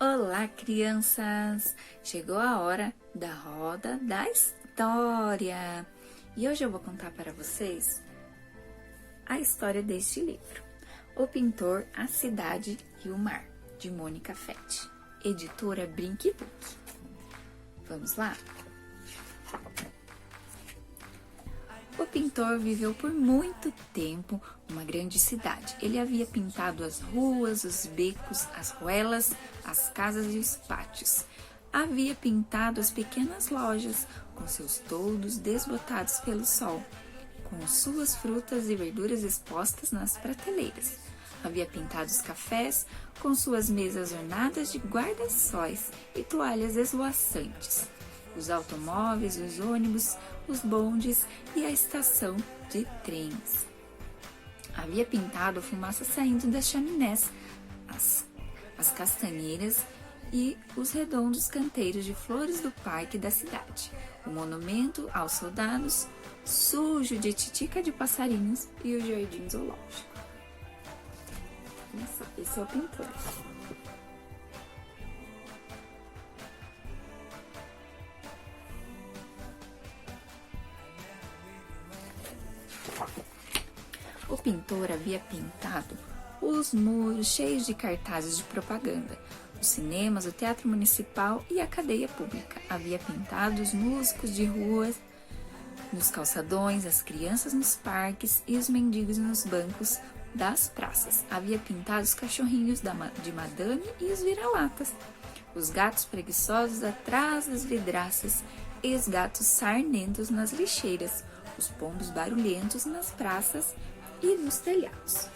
Olá, crianças! Chegou a hora da roda da história. E hoje eu vou contar para vocês a história deste livro. O Pintor, a Cidade e o Mar, de Mônica Fett, editora Brinque Book. Vamos lá? O pintor viveu por muito tempo numa grande cidade. Ele havia pintado as ruas, os becos, as ruelas, as casas e os pátios. Havia pintado as pequenas lojas com seus toldos desbotados pelo sol, com suas frutas e verduras expostas nas prateleiras. Havia pintado os cafés com suas mesas ornadas de guarda-sóis e toalhas esvoaçantes, os automóveis, os ônibus, os bondes e a estação de trens. Havia pintado a fumaça saindo das chaminés, as castanheiras e os redondos canteiros de flores do parque da cidade, o monumento aos soldados, sujo de titica de passarinhos e o jardim zoológico. Esse é o pintor. O pintor havia pintado os muros cheios de cartazes de propaganda, os cinemas, o teatro municipal e a cadeia pública. Havia pintado os músicos de ruas nos calçadões, as crianças nos parques e os mendigos nos bancos das praças. Havia pintado os cachorrinhos de madame e os vira-latas, os gatos preguiçosos atrás das vidraças e os gatos sarnentos nas lixeiras, os pombos barulhentos nas praças e nos telhados.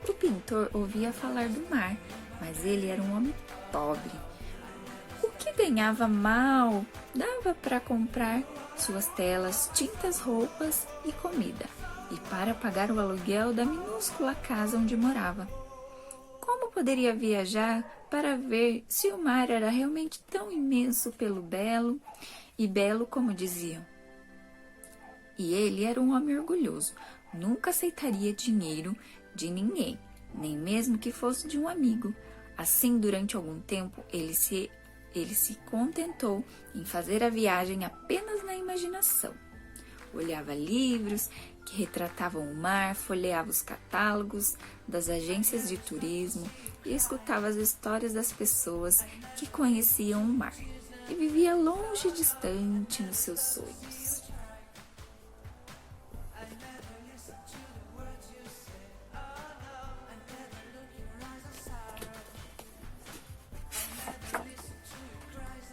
O pintor ouvia falar do mar, mas ele era um homem pobre. O que ganhava mal dava para comprar suas telas, tintas, roupas e comida, e para pagar o aluguel da minúscula casa onde morava. Como poderia viajar para ver se o mar era realmente tão imenso pelo belo como diziam? E ele era um homem orgulhoso, nunca aceitaria dinheiro de ninguém, nem mesmo que fosse de um amigo. Assim, durante algum tempo, ele se contentou em fazer a viagem apenas na imaginação. Olhava livros que retratavam o mar, folheava os catálogos das agências de turismo e escutava as histórias das pessoas que conheciam o mar, e vivia longe e distante nos seus sonhos.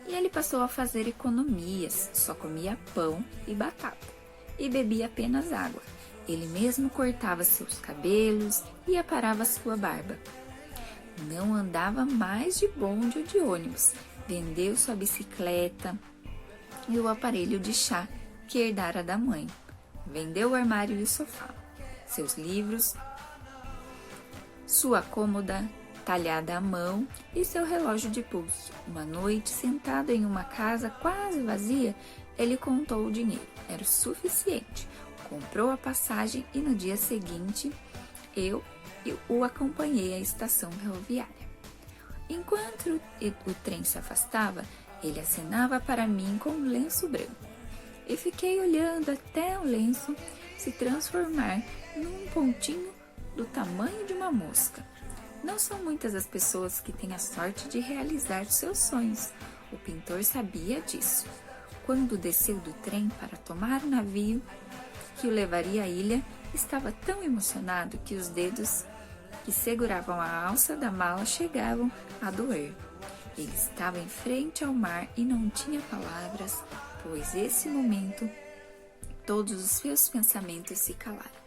E ele passou a fazer economias, só comia pão e batata, e bebia apenas água. Ele mesmo cortava seus cabelos e aparava sua barba. Não andava mais de bonde ou de ônibus, vendeu sua bicicleta e o aparelho de chá que herdara da mãe. Vendeu o armário e o sofá, seus livros, sua cômoda talhada à mão e seu relógio de pulso. Uma noite, sentado em uma casa quase vazia, ele contou o dinheiro. Era o suficiente. Comprou a passagem e no dia seguinte eu o acompanhei à estação ferroviária. Enquanto o trem se afastava, ele acenava para mim com um lenço branco. E fiquei olhando até o lenço se transformar num pontinho do tamanho de uma mosca. Não são muitas as pessoas que têm a sorte de realizar seus sonhos. O pintor sabia disso. Quando desceu do trem para tomar o navio que o levaria à ilha, estava tão emocionado que os dedos que seguravam a alça da mala chegavam a doer. Ele estava em frente ao mar e não tinha palavras, pois nesse momento todos os seus pensamentos se calaram.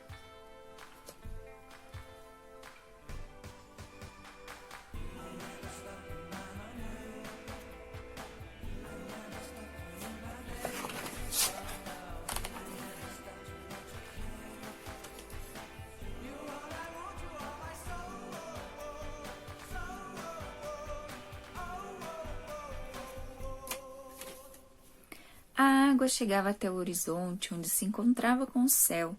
água chegava até o horizonte, onde se encontrava com o céu.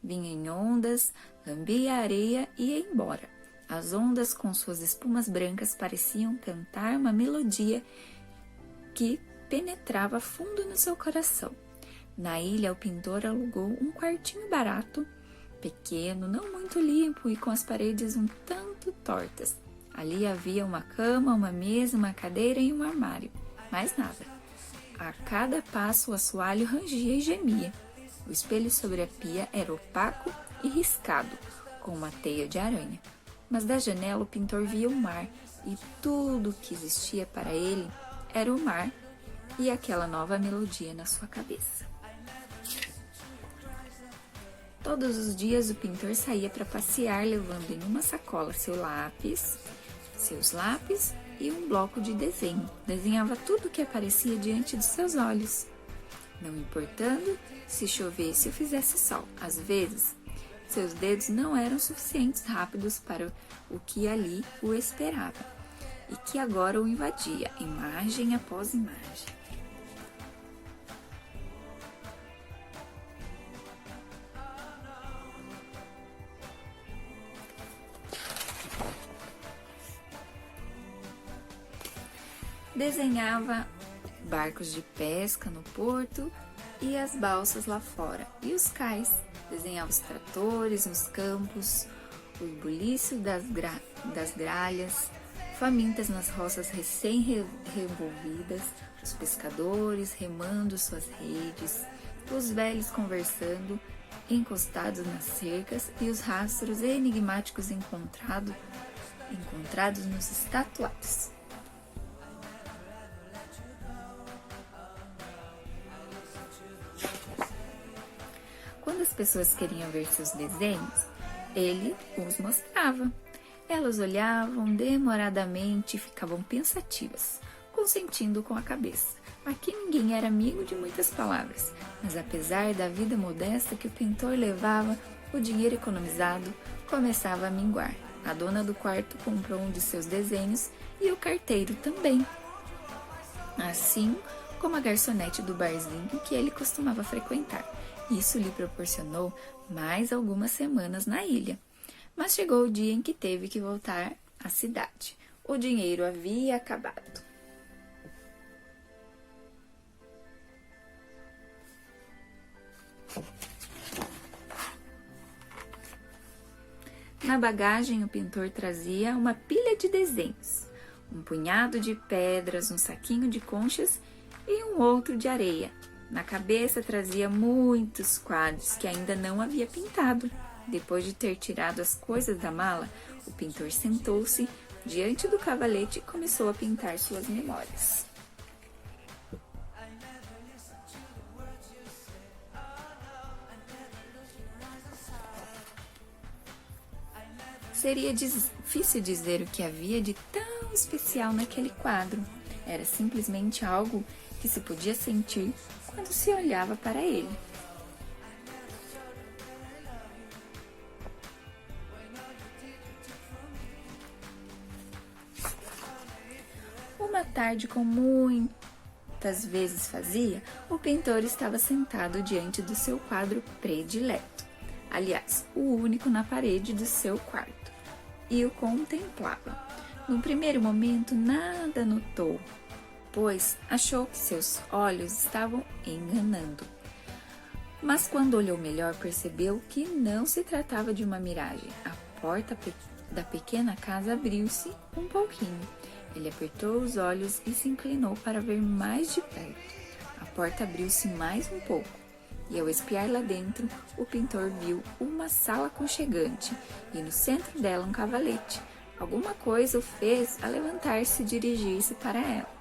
Vinha em ondas, lambia a areia e ia embora. As ondas, com suas espumas brancas, pareciam cantar uma melodia que penetrava fundo no seu coração. Na ilha, o pintor alugou um quartinho barato, pequeno, não muito limpo e com as paredes um tanto tortas. Ali havia uma cama, uma mesa, uma cadeira e um armário. Mais nada. A cada passo o assoalho rangia e gemia. O espelho sobre a pia era opaco e riscado, com uma teia de aranha. Mas da janela o pintor via o mar, e tudo o que existia para ele era o mar e aquela nova melodia na sua cabeça. Todos os dias o pintor saía para passear, levando em uma sacola seus lápis e um bloco de desenho. Desenhava tudo o que aparecia diante dos seus olhos, não importando se chovesse ou fizesse sol. Às vezes, seus dedos não eram suficientes rápidos para o que ali o esperava, e que agora o invadia, imagem após imagem. Desenhava barcos de pesca no porto e as balsas lá fora, e os cais. Desenhava os tratores nos campos, o ebuliço das gralhas, famintas nas roças recém-revolvidas, os pescadores remando suas redes, os velhos conversando, encostados nas cercas, e os rastros enigmáticos encontrados nos estatuários. Quando as pessoas queriam ver seus desenhos, ele os mostrava. Elas olhavam demoradamente e ficavam pensativas, consentindo com a cabeça. Aqui ninguém era amigo de muitas palavras, mas apesar da vida modesta que o pintor levava, o dinheiro economizado começava a minguar. A dona do quarto comprou um de seus desenhos e o carteiro também, assim como a garçonete do barzinho que ele costumava frequentar. Isso lhe proporcionou mais algumas semanas na ilha. Mas chegou o dia em que teve que voltar à cidade. O dinheiro havia acabado. Na bagagem, o pintor trazia uma pilha de desenhos, um punhado de pedras, um saquinho de conchas e um outro de areia. Na cabeça trazia muitos quadros que ainda não havia pintado. Depois de ter tirado as coisas da mala, o pintor sentou-se diante do cavalete e começou a pintar suas memórias. Seria difícil dizer o que havia de tão especial naquele quadro. Era simplesmente algo que se podia sentir quando se olhava para ele. Uma tarde, como muitas vezes fazia, o pintor estava sentado diante do seu quadro predileto, aliás, o único na parede do seu quarto, e o contemplava. No primeiro momento, nada notou, pois achou que seus olhos estavam enganando. Mas quando olhou melhor, percebeu que não se tratava de uma miragem. A porta da pequena casa abriu-se um pouquinho. Ele apertou os olhos e se inclinou para ver mais de perto. A porta abriu-se mais um pouco, e ao espiar lá dentro, o pintor viu uma sala aconchegante e no centro dela um cavalete. Alguma coisa o fez a levantar-se e dirigir-se para ela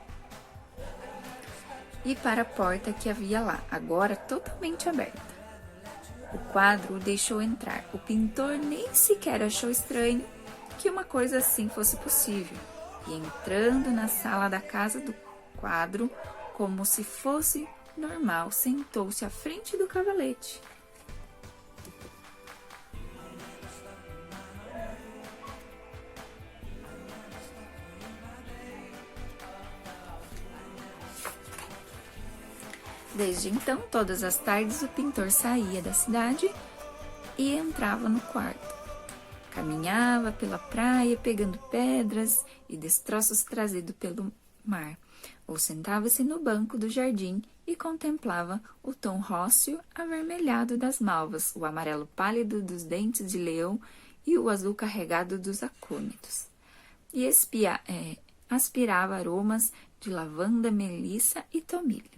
e para a porta que havia lá, agora totalmente aberta. O quadro o deixou entrar. O pintor nem sequer achou estranho que uma coisa assim fosse possível. E entrando na sala da casa do quadro, como se fosse normal, sentou-se à frente do cavalete. Desde então, todas as tardes, o pintor saía da cidade e entrava no quarto. Caminhava pela praia, pegando pedras e destroços trazidos pelo mar, ou sentava-se no banco do jardim e contemplava o tom róseo avermelhado das malvas, o amarelo pálido dos dentes de leão e o azul carregado dos acônitos. E aspirava aromas de lavanda, melissa e tomilho.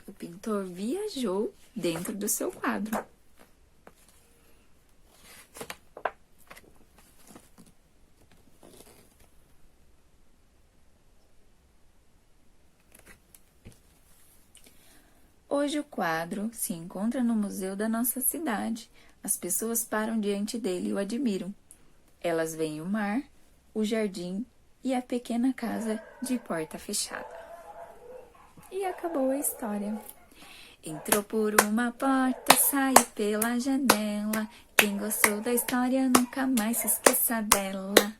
O pintor viajou dentro do seu quadro. Hoje o quadro se encontra no museu da nossa cidade. As pessoas param diante dele e o admiram. Elas veem o mar, o jardim e a pequena casa de porta fechada. E acabou a história. Entrou por uma porta, saiu pela janela. Quem gostou da história nunca mais se esqueça dela.